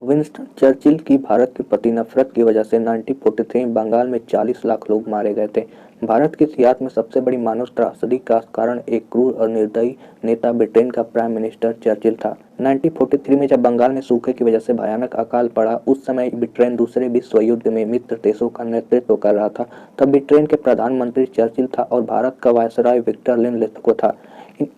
Winston Churchill की भारत के प्रति नफरत की वजह से 1943 में बंगाल में 40 लाख लोग मारे गए थे। भारत के इतिहास में सबसे बड़ी मानव त्रासदी का कारण एक क्रूर और निर्दयी नेता ब्रिटेन का प्राइम मिनिस्टर चर्चिल था। 1943 में जब बंगाल में सूखे की वजह से भयानक अकाल पड़ा, उस समय ब्रिटेन दूसरे विश्व युद्ध में मित्र देशों का नेतृत्व कर रहा था। तब ब्रिटेन के प्रधानमंत्री चर्चिल था और भारत का वायसराय विक्टर लिनलिथगो था।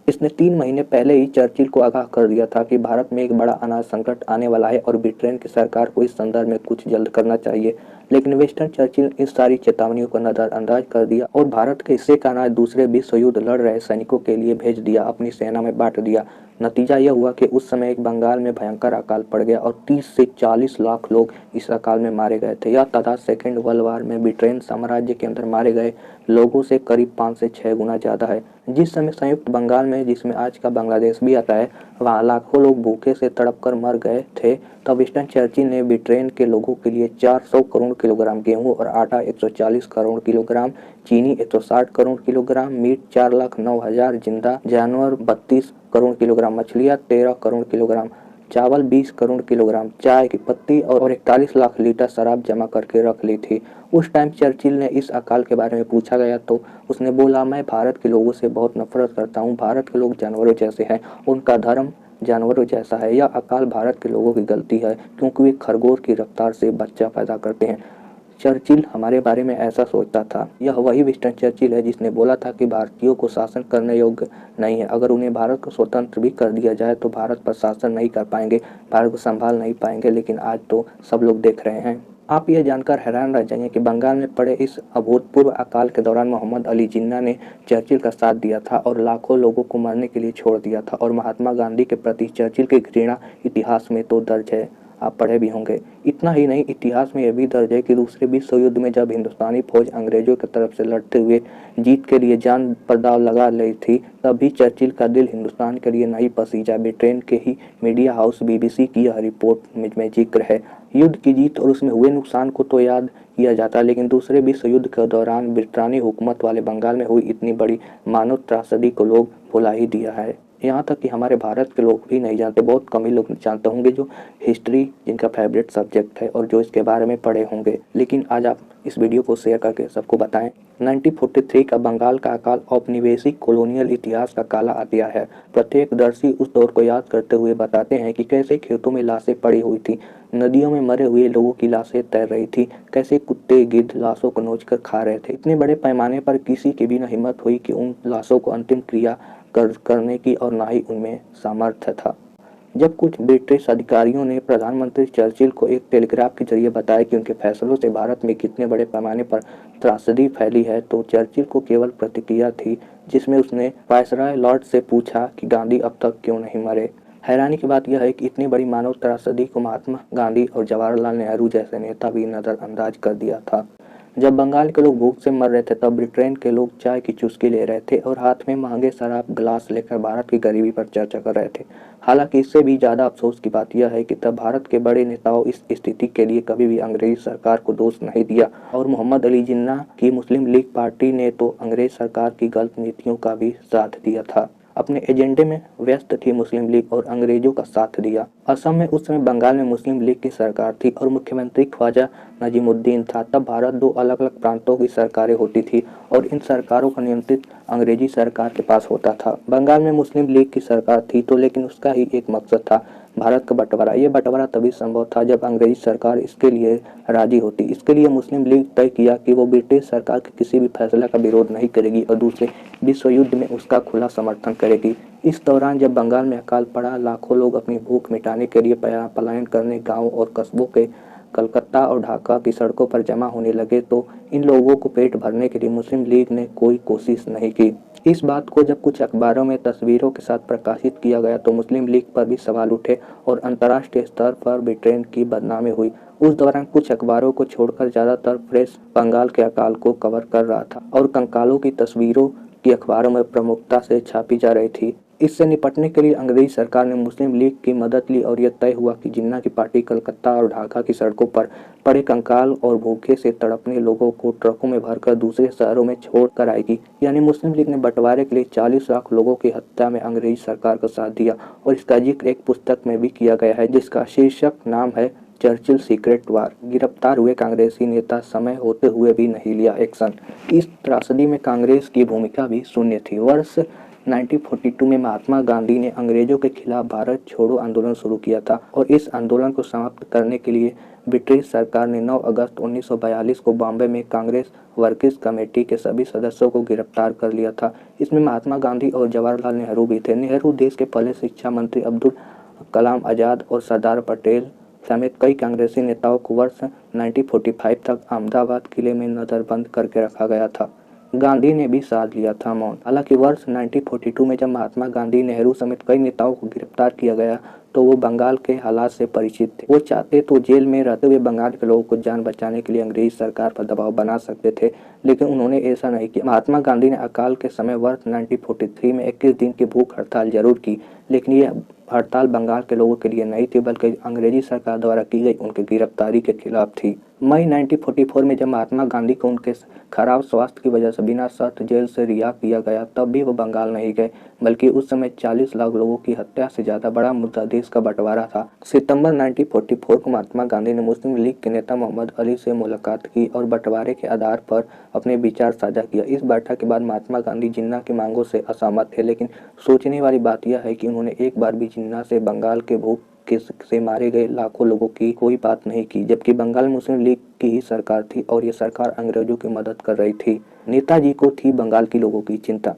इसने 3 महीने पहले ही चर्चिल को आगाह कर दिया था कि भारत में एक बड़ा अनाज संकट आने वाला है और ब्रिटेन की सरकार को इस संदर्भ में कुछ जल्द करना चाहिए। लेकिन विंस्टन चर्चिल इस सारी चेतावनियों को नजरअंदाज कर दिया और भारत के हिस्से का अनाज दूसरे विश्व युद्ध लड़ रहे सैनिकों के लिए भेज दिया, अपनी सेना में बांट दिया। नतीजा यह हुआ कि उस समय एक बंगाल में भयंकर अकाल पड़ गया और 30 से 40 लाख लोग इस अकाल में मारे गए थे। यह तादाद सेकेंड वर्ल्ड वार में ब्रिटेन साम्राज्य के अंदर मारे गए लोगों से करीब 5 से 6 गुना ज़्यादा है। जिस समय संयुक्त बंगाल में, जिसमें आज का बांग्लादेश भी आता है, वहाँ लाखों लोग भूखे से तड़प कर मर गए थे, तब विंस्टन चर्चिल ने ब्रिटेन के लोगों के लिए 400 करोड़ किलोग्राम गेहूं और आटा, 140 करोड़ किलोग्राम चीनी, 160 करोड़ किलोग्राम मीट, 4,09,000 जिंदा जानवर, 32 करोड़ किलोग्राम मछलियाँ, 13 करोड़ किलोग्राम चावल, 20 करोड़ किलोग्राम चाय की पत्ती और 41 लाख लीटर शराब जमा करके रख ली थी। उस टाइम चर्चिल ने इस अकाल के बारे में पूछा गया तो उसने बोला, मैं भारत के लोगों से बहुत नफरत करता हूँ। भारत के लोग जानवरों जैसे हैं, उनका धर्म जानवरों जैसा है। यह अकाल भारत के लोगों की गलती है क्योंकि वे खरगोश की रफ्तार से बच्चा पैदा करते हैं। चर्चिल हमारे बारे में ऐसा सोचता था। यह वही विंस्टन चर्चिल है जिसने बोला था कि भारतीयों को शासन करने योग्य नहीं है। अगर उन्हें भारत को स्वतंत्र भी कर दिया जाए तो भारत पर शासन नहीं कर पाएंगे, भारत को संभाल नहीं पाएंगे। लेकिन आज तो सब लोग देख रहे हैं। आप यह जानकर हैरान रह जाएंगे कि बंगाल में पड़े इस अभूतपूर्व अकाल के दौरान मोहम्मद अली जिन्ना ने चर्चिल का साथ दिया था और लाखों लोगों को मरने के लिए छोड़ दिया था। और महात्मा गांधी के प्रति चर्चिल की घृणा इतिहास में तो दर्ज है, आप पढ़े भी होंगे। इतना ही नहीं, इतिहास में यह भी दर्ज है कि दूसरे विश्व युद्ध में जब हिंदुस्तानी फौज अंग्रेजों की तरफ से लड़ते हुए जीत के लिए जान पर दाव लगा रही थी, तब भी चर्चिल का दिल हिंदुस्तान के लिए नहीं पसीजा। ब्रिटेन के ही मीडिया हाउस BBC की यह रिपोर्ट में जिक्र है। युद्ध की जीत और उसमें हुए नुकसान को तो याद किया जाता, लेकिन दूसरे विश्व युद्ध के दौरान ब्रिटानी हुकूमत वाले बंगाल में हुई इतनी बड़ी मानव त्रासदी को लोग भुला ही दिया है। यहाँ तक कि हमारे भारत के लोग भी नहीं जानते, बहुत कम ही लोग जानते होंगे जो हिस्ट्री जिनका फेवरेट सब्जेक्ट है और जो इसके बारे में पढ़े होंगे। लेकिन आज आप इस वीडियो को शेयर करके सबको बताएं। 1943 का बंगाल का अकाल औपनिवेशिक कॉलोनियल इतिहास का काला अध्याय है। प्रत्येकदर्शी उस दौर को याद करते हुए बताते हैं कि कैसे खेतों में लाशें पड़ी हुई थी, नदियों में मरे हुए लोगों की लाशें तैर रही थी, कैसे कुत्ते गिद्ध लाशों को नोचकर खा रहे थे। इतने बड़े पैमाने पर किसी की भी न हिम्मत हुई कि उन लाशों को अंतिम क्रिया करने की और ना ही उनमें सामर्थ्य था। जब कुछ ब्रिटिश अधिकारियों ने प्रधानमंत्री चर्चिल को एक टेलीग्राफ के जरिए बताया कि उनके फैसलों से भारत में कितने बड़े पैमाने पर त्रासदी फैली है, तो चर्चिल को केवल प्रतिक्रिया थी जिसमें उसने वायसराय लॉर्ड से पूछा कि गांधी अब तक क्यों नहीं मरे। हैरानी की बात यह है कि इतनी बड़ी मानव त्रासदी को महात्मा गांधी और जवाहरलाल नेहरू जैसे नेता भी नज़रअंदाज कर दिया था। जब बंगाल के लोग भूख से मर रहे थे, तब ब्रिटेन के लोग चाय की चुस्की ले रहे थे और हाथ में महंगे शराब गिलास लेकर भारत की गरीबी पर चर्चा कर रहे थे। हालांकि इससे भी ज़्यादा अफसोस की बात यह है कि तब भारत के बड़े नेताओं इस स्थिति के लिए कभी भी अंग्रेजी सरकार को दोष नहीं दिया और मोहम्मद अली जिन्ना की मुस्लिम लीग पार्टी ने तो अंग्रेज सरकार की गलत नीतियों का भी साथ दिया था। अपने एजेंडे में व्यस्त थी मुस्लिम लीग और अंग्रेजों का साथ दिया। असम में उस समय बंगाल में मुस्लिम लीग की सरकार थी और मुख्यमंत्री ख्वाजा नजीमुद्दीन था। तब भारत दो अलग अलग प्रांतों की सरकारें होती थी और इन सरकारों का नियंत्रित अंग्रेजी सरकार के पास होता था। बंगाल में मुस्लिम लीग की सरकार थी तो, लेकिन उसका ही एक मकसद था, भारत का बंटवारा। ये बंटवारा तभी संभव था जब अंग्रेजी सरकार इसके लिए राजी होती। इसके लिए मुस्लिम लीग तय किया कि वो ब्रिटिश सरकार के किसी भी फैसला का विरोध नहीं करेगी और दूसरे विश्व युद्ध में उसका खुला समर्थन करेगी। इस दौरान जब बंगाल में अकाल पड़ा, लाखों लोग अपनी भूख मिटाने के लिए पलायन करने गाँव और कस्बों के कलकत्ता और ढाका की सड़कों पर जमा होने लगे, तो इन लोगों को पेट भरने के लिए मुस्लिम लीग ने कोई कोशिश नहीं की। इस बात को जब कुछ अखबारों में तस्वीरों के साथ प्रकाशित किया गया तो मुस्लिम लीग पर भी सवाल उठे और अंतर्राष्ट्रीय स्तर पर ब्रिटेन की बदनामी हुई। उस दौरान कुछ अखबारों को छोड़कर ज़्यादातर प्रेस बंगाल के अकाल को कवर कर रहा था और कंकालों की तस्वीरों की अखबारों में प्रमुखता से छापी जा रही थी। इससे निपटने के लिए अंग्रेजी सरकार ने मुस्लिम लीग की मदद ली और यह तय हुआ कि जिन्ना की पार्टी कलकत्ता और ढाका की सड़कों पर पड़े कंकाल और भूखे से तड़पने लोगों को ट्रकों में भरकर दूसरे शहरों में छोड़ कर आएगी। यानी मुस्लिम लीग ने बंटवारे के लिए 40 लाख लोगों की हत्या में अंग्रेजी सरकार का साथ दिया और इसका जिक्र एक पुस्तक में भी किया गया है जिसका शीर्षक नाम है चर्चिल सीक्रेट वार। गिरफ्तार हुए कांग्रेसी नेता समय होते हुए भी नहीं लिया एक्शन। इस त्रासदी में कांग्रेस की भूमिका भी शून्य थी। वर्ष 1942 में महात्मा गांधी ने अंग्रेजों के खिलाफ भारत छोड़ो आंदोलन शुरू किया था और इस आंदोलन को समाप्त करने के लिए ब्रिटिश सरकार ने 9 अगस्त 1942 को बॉम्बे में कांग्रेस वर्किंग कमेटी के सभी सदस्यों को गिरफ्तार कर लिया था। इसमें महात्मा गांधी और जवाहरलाल नेहरू भी थे। नेहरू देश के पहले शिक्षा मंत्री अब्दुल कलाम आजाद और सरदार पटेल समेत कई कांग्रेसी नेताओं को वर्ष 1945 तक अहमदाबाद किले में नजरबंद करके रखा गया था। गांधी ने भी साथ लिया था मौन। हालांकि वर्ष 1942 में जब महात्मा गांधी, नेहरू समेत कई नेताओं को गिरफ्तार किया गया तो वो बंगाल के हालात से परिचित थे। वो चाहते तो जेल में रहते हुए बंगाल के लोगों को जान बचाने के लिए अंग्रेजी सरकार पर दबाव बना सकते थे, लेकिन उन्होंने ऐसा नहीं किया। महात्मा गांधी ने अकाल के समय वर्ष 1943 में 21 दिन की भूख हड़ताल जरूर की, लेकिन ये हड़ताल बंगाल के लोगों के लिए नहीं थी बल्कि अंग्रेजी सरकार द्वारा की गई उनकी गिरफ्तारी के खिलाफ थी। मई 1944 में जब महात्मा गांधी को उनके खराब स्वास्थ्य की वजह से बिना शर्त जेल से रिहा किया गया तब भी वो बंगाल नहीं गए, बल्कि उस समय 40 लाख लोगों की हत्या से ज्यादा बड़ा मुद्दा देश का बंटवारा था। सितंबर 1944 को महात्मा गांधी ने मुस्लिम लीग के नेता मोहम्मद अली से मुलाकात की और बंटवारे के आधार पर अपने विचार साझा किया। इस बैठक के बाद महात्मा गांधी जिन्ना की मांगों से असहमत थे, लेकिन सोचने वाली बात यह है कि उन्होंने एक बार भी जिन्ना से बंगाल के भूख से मारे गए लाखों लोगों की कोई बात नहीं की, जबकि बंगाल मुस्लिम लीग की ही सरकार थी और ये सरकार अंग्रेजों की मदद कर रही थी। नेताजी को थी बंगाल के लोगों की चिंता,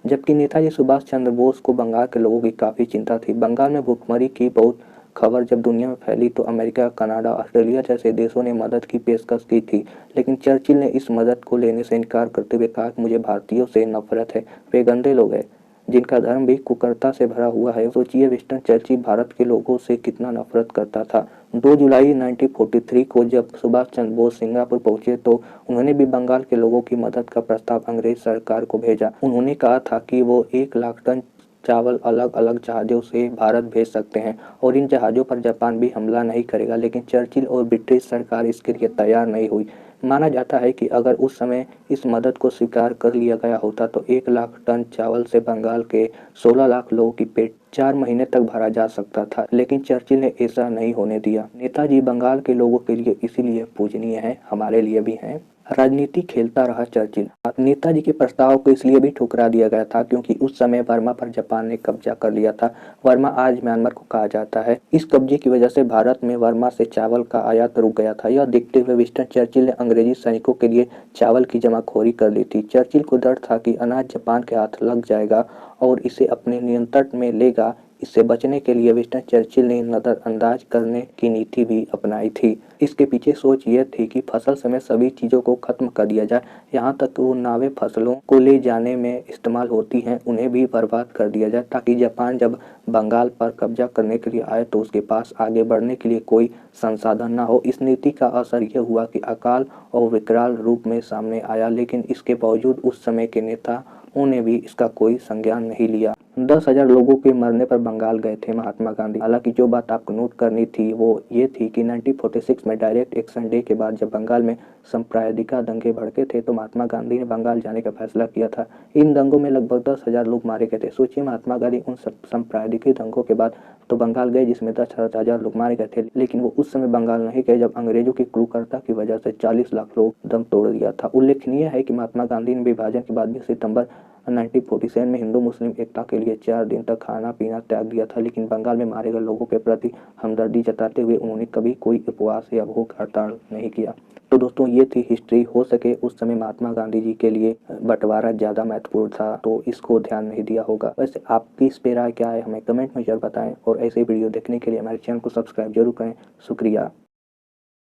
जबकि नेताजी सुभाष चंद्र बोस को बंगाल के लोगों की काफी चिंता थी। बंगाल में भूखमरी की बहुत खबर जब दुनिया में फैली तो अमेरिका, कनाडा, ऑस्ट्रेलिया जैसे देशों ने मदद की पेशकश की थी, लेकिन चर्चिल ने इस मदद को लेने से इनकार करते हुए कहा कि मुझे भारतीयों से नफरत है, वे गंदे लोग हैं जिनका धर्म भी कुकर्ता से भरा हुआ है। सोचिए विंस्टन चर्चिल भारत के लोगों से कितना नफरत करता था। 2 जुलाई 1943 को जब सुभाष चंद्र बोस सिंगापुर पहुंचे तो उन्होंने भी बंगाल के लोगों की मदद का प्रस्ताव अंग्रेज सरकार को भेजा। उन्होंने कहा था कि वो 1 लाख टन चावल अलग अलग जहाजों से भारत भेज सकते हैं और इन जहाजों पर जापान भी हमला नहीं करेगा, लेकिन चर्चिल और ब्रिटिश सरकार इसके लिए तैयार नहीं हुई। माना जाता है कि अगर उस समय इस मदद को स्वीकार कर लिया गया होता तो 1 लाख टन चावल से बंगाल के 16 लाख लोगों की पेट 4 महीने तक भरा जा सकता था, लेकिन चर्चिल ने ऐसा नहीं होने दिया। नेताजी बंगाल के लोगों के लिए इसीलिए पूजनीय हैं, हमारे लिए भी हैं। राजनीति खेलता रहा चर्चिल। नेताजी के प्रस्ताव को इसलिए भी ठुकरा दिया गया था क्योंकि उस समय बर्मा पर जापान ने कब्जा कर लिया था। बर्मा आज म्यांमार को कहा जाता है। इस कब्जे की वजह से भारत में बर्मा से चावल का आयात रुक गया था। यह देखते हुए विंस्टन चर्चिल ने अंग्रेजी सैनिकों के लिए चावल की जमाखोरी कर ली थी। चर्चिल को डर था कि अनाज जापान के हाथ लग जाएगा और इसे अपने नियंत्रण में लेगा। इससे बचने के लिए विंस्टन चर्चिल ने नजरअंदाज करने की नीति भी अपनाई थी। इसके पीछे सोच यह थी कि फसल समेत सभी चीजों को खत्म कर दिया जाए, यहाँ तक वो नावें फसलों को ले जाने में इस्तेमाल होती हैं उन्हें भी बर्बाद कर दिया जाए, ताकि जापान जब बंगाल पर कब्जा करने के लिए आए तो उसके पास आगे बढ़ने के लिए कोई संसाधन न हो। इस नीति का असर यह हुआ कि अकाल और विकराल रूप में सामने आया, लेकिन इसके बावजूद उस समय के नेताओं ने भी इसका कोई संज्ञान नहीं लिया। 10,000 लोगों के मरने पर बंगाल गए थे महात्मा गांधी। हालांकि जो बात आपको नोट करनी थी वो ये थी कि 1946 में डायरेक्ट एक्शन डे के बाद जब बंगाल में सांप्रदायिक दंगे भड़के थे तो महात्मा गांधी ने बंगाल जाने का फैसला किया था। इन दंगों में लगभग 10,000 लोग मारे गए थे। सोचिए महात्मा गांधी उन सांप्रदायिक दंगों के बाद तो बंगाल गए जिसमें 10,000 लोग मारे गए थे, लेकिन वो उस समय बंगाल नहीं गए जब अंग्रेजों की क्रूरता की वजह से 40 लाख लोग दम तोड़ दिया था। उल्लेखनीय है कि महात्मा गांधी ने विभाजन के बाद भी सितंबर 1947 में हिंदू मुस्लिम एकता के लिए 4 दिन तक खाना पीना त्याग दिया था, लेकिन बंगाल में मारे गए लोगों के प्रति हमदर्दी जताते हुए उन्होंने कभी कोई उपवास या भूख हड़ताल नहीं किया। तो दोस्तों ये थी हिस्ट्री। हो सके उस समय महात्मा गांधी जी के लिए बंटवारा ज़्यादा महत्वपूर्ण था तो इसको ध्यान नहीं दिया होगा। वैसे आपकी इस पे राय क्या है हमें कमेंट में जरूर बताएं और ऐसे वीडियो देखने के लिए हमारे चैनल को सब्सक्राइब जरूर करें। शुक्रिया।